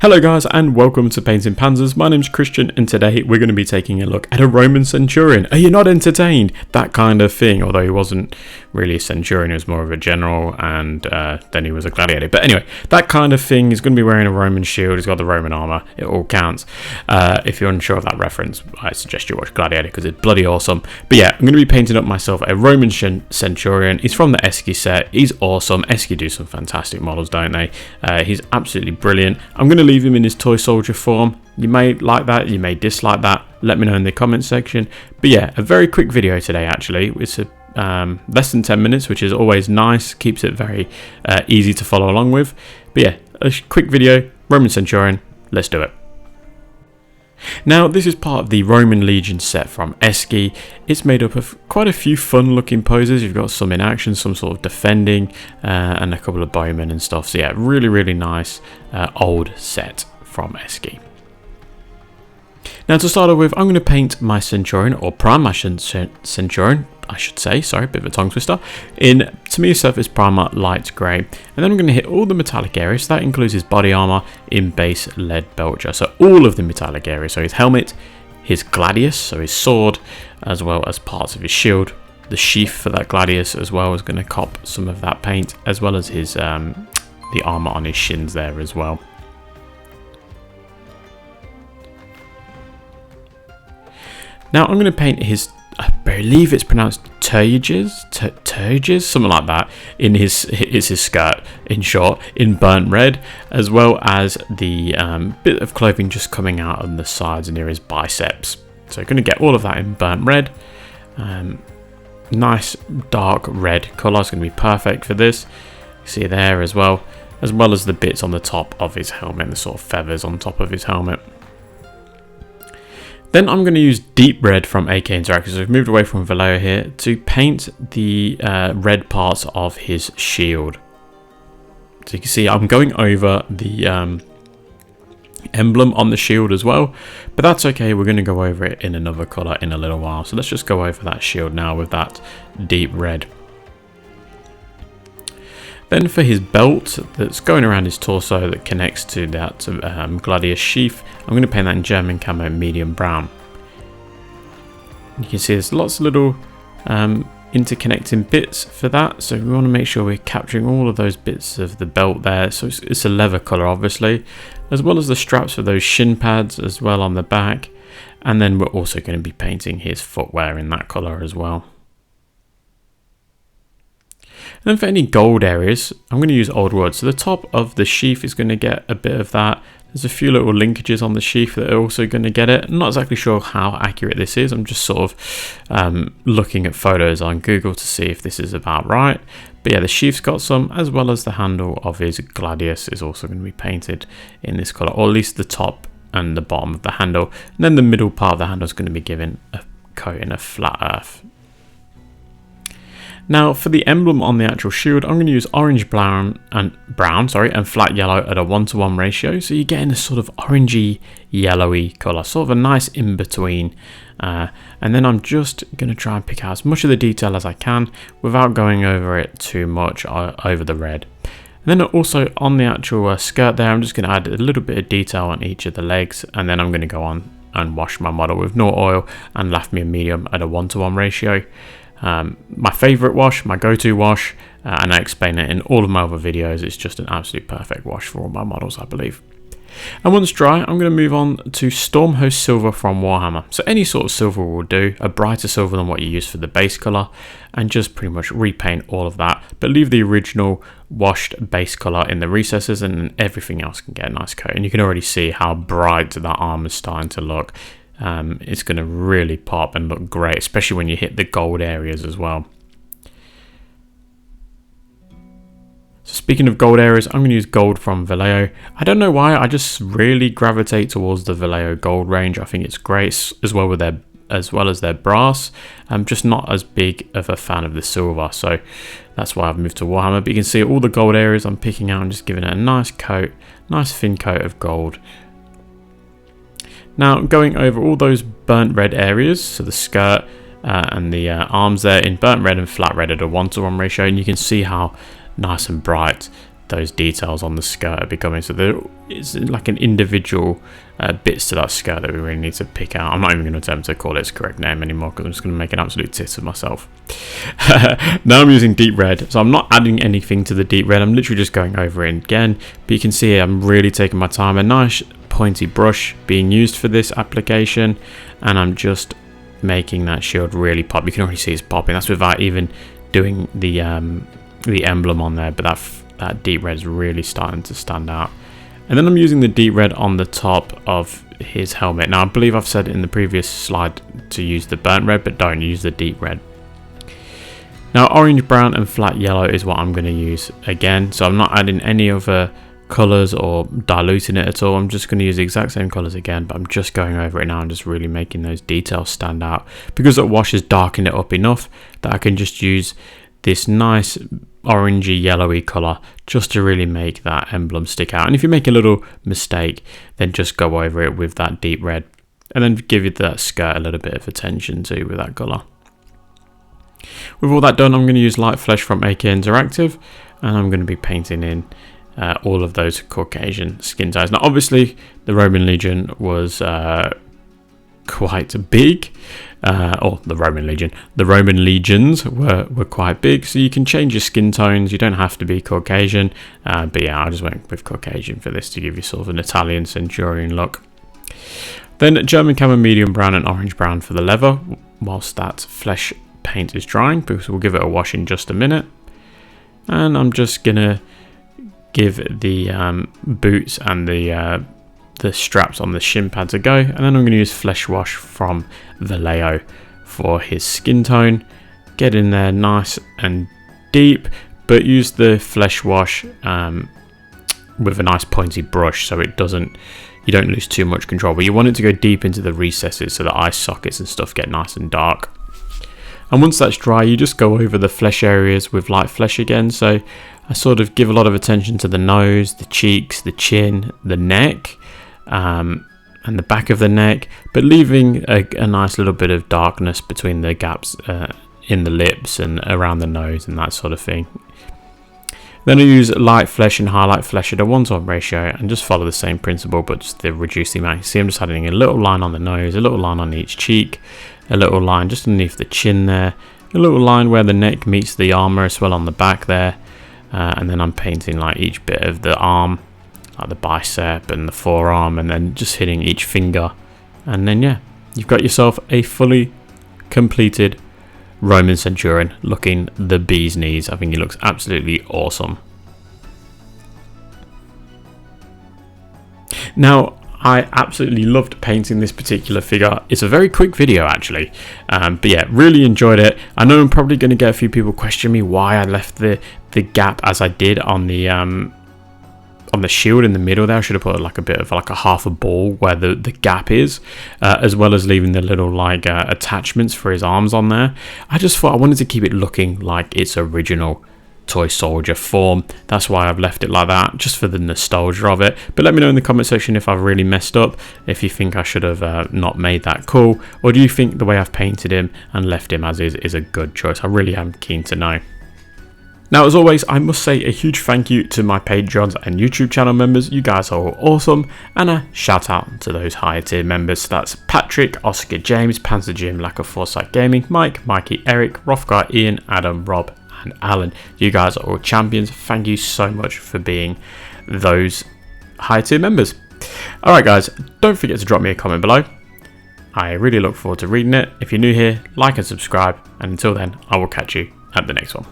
Hello guys and welcome to Painting Panzers. My name's Christian and today we're going to be taking a look at a Roman Centurion. Are you not entertained? That kind of thing, although he wasn't really a Centurion, he was more of a general and then he was a gladiator. But anyway, that kind of thing. He's going to be wearing a Roman shield, he's got the Roman armour, it all counts. If you're unsure of that reference, I suggest you watch Gladiator because it's bloody awesome. But yeah, I'm going to be painting up myself a Roman Centurion. He's from the ESCI set, he's awesome. ESCI do some fantastic models, don't they? He's absolutely brilliant. I'm going to leave him in his toy soldier form. You may like that, you may dislike that, let me know in the comment section. But yeah, a very quick video today actually. It's a less than 10 minutes, which is always nice, keeps it very easy to follow along with. But yeah, a quick video, Roman Centurion, let's do it. Now this is part of the Roman Legion set from ESCI. It's made up of quite a few fun looking poses. You've got some in action, some sort of defending, and a couple of bowmen and stuff. So yeah, really nice old set from ESCI. Now to start off with, I'm going to paint my Centurion, or prime my Centurion, I should say, sorry, bit of a tongue twister, in Tamiya Surface Primer Light Grey. And then I'm going to hit all the metallic areas, so that includes his body armour in base lead belcher. So all of the metallic areas, so his helmet, his gladius, so his sword, as well as parts of his shield. The sheath for that gladius as well is going to cop some of that paint, as well as his the armour on his shins there as well. Now I'm going to paint his, I believe it's pronounced terges, something like that, in his skirt, in short, in burnt red, as well as the bit of clothing just coming out on the sides near his biceps. So going to get all of that in burnt red. Nice dark red colour is going to be perfect for this. You see there as well as the bits on the top of his helmet, the sort of feathers on top of his helmet. Then I'm going to use deep red from AK Interactive, so we've moved away from Vallejo here, to paint the red parts of his shield. So you can see I'm going over the emblem on the shield as well, but that's okay, we're going to go over it in another colour in a little while. So let's just go over that shield now with that deep red. Then for his belt that's going around his torso that connects to that gladius sheath, I'm going to paint that in German camo medium brown. You can see there's lots of little interconnecting bits for that, so we want to make sure we're capturing all of those bits of the belt there. So it's a leather colour obviously, as well as the straps for those shin pads as well on the back. And then we're also going to be painting his footwear in that colour as well. And then for any gold areas, I'm going to use old wood. So the top of the sheath is going to get a bit of that. There's a few little linkages on the sheath that are also going to get it. I'm not exactly sure how accurate this is. I'm just sort of looking at photos on Google to see if this is about right. But yeah, the sheath's got some, as well as the handle of his gladius is also going to be painted in this colour, or at least the top and the bottom of the handle. And then the middle part of the handle is going to be given a coat in a flat earth. Now for the emblem on the actual shield, I'm going to use orange brown and flat yellow at a 1:1 ratio. So you're getting a sort of orangey yellowy colour, sort of a nice in between. And then I'm just going to try and pick out as much of the detail as I can without going over it too much over the red. And then also on the actual skirt there, I'm just going to add a little bit of detail on each of the legs, and then I'm going to go on and wash my model with no oil and Lafmia medium at a 1:1 ratio. My favourite wash, my go-to wash, and I explain it in all of my other videos. It's just an absolute perfect wash for all my models, I believe. And once dry, I'm going to move on to Stormhost Silver from Warhammer. So any sort of silver will do, a brighter silver than what you use for the base colour, and just pretty much repaint all of that, but leave the original washed base colour in the recesses, and everything else can get a nice coat. And you can already see how bright that armour is starting to look. It's going to really pop and look great, especially when you hit the gold areas as well. So speaking of gold areas, I'm going to use gold from Vallejo. I don't know why, I just really gravitate towards the Vallejo gold range. I think it's great, as well as their brass. I'm just not as big of a fan of the silver, so that's why I've moved to Warhammer. But you can see all the gold areas I'm picking out and just giving it a nice coat, nice thin coat of gold. Now going over all those burnt red areas, so the skirt and the arms there in burnt red and flat red at a 1:1 ratio, and you can see how nice and bright those details on the skirt are becoming. So there is like an individual bits to that skirt that we really need to pick out. I'm not even going to attempt to call its correct name anymore because I'm just going to make an absolute tit of myself. Now I'm using deep red, so I'm not adding anything to the deep red. I'm literally just going over it again, but you can see I'm really taking my time. A nice pointy brush being used for this application, and I'm just making that shield really pop. You can already see it's popping. That's without even doing the emblem on there, but that deep red is really starting to stand out. And then I'm using the deep red on the top of his helmet. Now I believe I've said in the previous slide to use the burnt red, but don't use the deep red. Now orange, brown and flat yellow is what I'm going to use again, so I'm not adding any other colors or diluting it at all. I'm just going to use the exact same colors again, but I'm just going over it now and just really making those details stand out, because that wash has darkened it up enough that I can just use this nice orangey yellowy color just to really make that emblem stick out. And if you make a little mistake, then just go over it with that deep red, and then give that skirt a little bit of attention too with that color. With all that done, I'm going to use light flesh from AK Interactive, and I'm going to be painting in all of those Caucasian skin tones. Now obviously the Roman Legion was quite big, or the Roman legions were quite big, so you can change your skin tones. You don't have to be Caucasian, but yeah, I just went with Caucasian for this to give you sort of an Italian centurion look. Then German camo medium brown and orange brown for the leather, whilst that flesh paint is drying, because we'll give it a wash in just a minute. And I'm just gonna give the boots and the straps on the shin pads a go, and then I'm going to use flesh wash from Vallejo for his skin tone. Get in there nice and deep, but use the flesh wash with a nice pointy brush so you don't lose too much control, but you want it to go deep into the recesses so the eye sockets and stuff get nice and dark. And once that's dry, you just go over the flesh areas with light flesh again. So I sort of give a lot of attention to the nose, the cheeks, the chin, the neck, and the back of the neck, but leaving a nice little bit of darkness between the gaps in the lips and around the nose and that sort of thing. Then I use light flesh and highlight flesh at a 1:1 ratio and just follow the same principle, but just to reduce the amount. You see I'm just adding a little line on the nose, a little line on each cheek, a little line just underneath the chin there, a little line where the neck meets the armour as well on the back there, and then I'm painting like each bit of the arm, like the bicep and the forearm, and then just hitting each finger, and then yeah, you've got yourself a fully completed Roman Centurion looking the bee's knees. I think he looks absolutely awesome. Now I absolutely loved painting this particular figure. It's a very quick video actually, but yeah, really enjoyed it. I know I'm probably going to get a few people question me why I left the gap as I did on the shield in the middle there. I should have put like a bit of like a half a ball where the gap is, as well as leaving the little like attachments for his arms on there. I just thought I wanted to keep it looking like its original toy soldier form. That's why I've left it like that, just for the nostalgia of it. But let me know in the comment section if I've really messed up, if you think I should have not made that cool, or do you think the way I've painted him and left him as is a good choice? I really am keen to know. Now, as always, I must say a huge thank you to my Patreons and YouTube channel members. You guys are all awesome. And a shout out to those higher tier members. So that's Patrick, Oscar, James, Panzer Jim, Lack of Foresight Gaming, Mike, Mikey, Eric, Rothgar, Ian, Adam, Rob, and Alan. You guys are all champions. Thank you so much for being those higher tier members. Alright guys, don't forget to drop me a comment below. I really look forward to reading it. If you're new here, like and subscribe. And until then, I will catch you at the next one.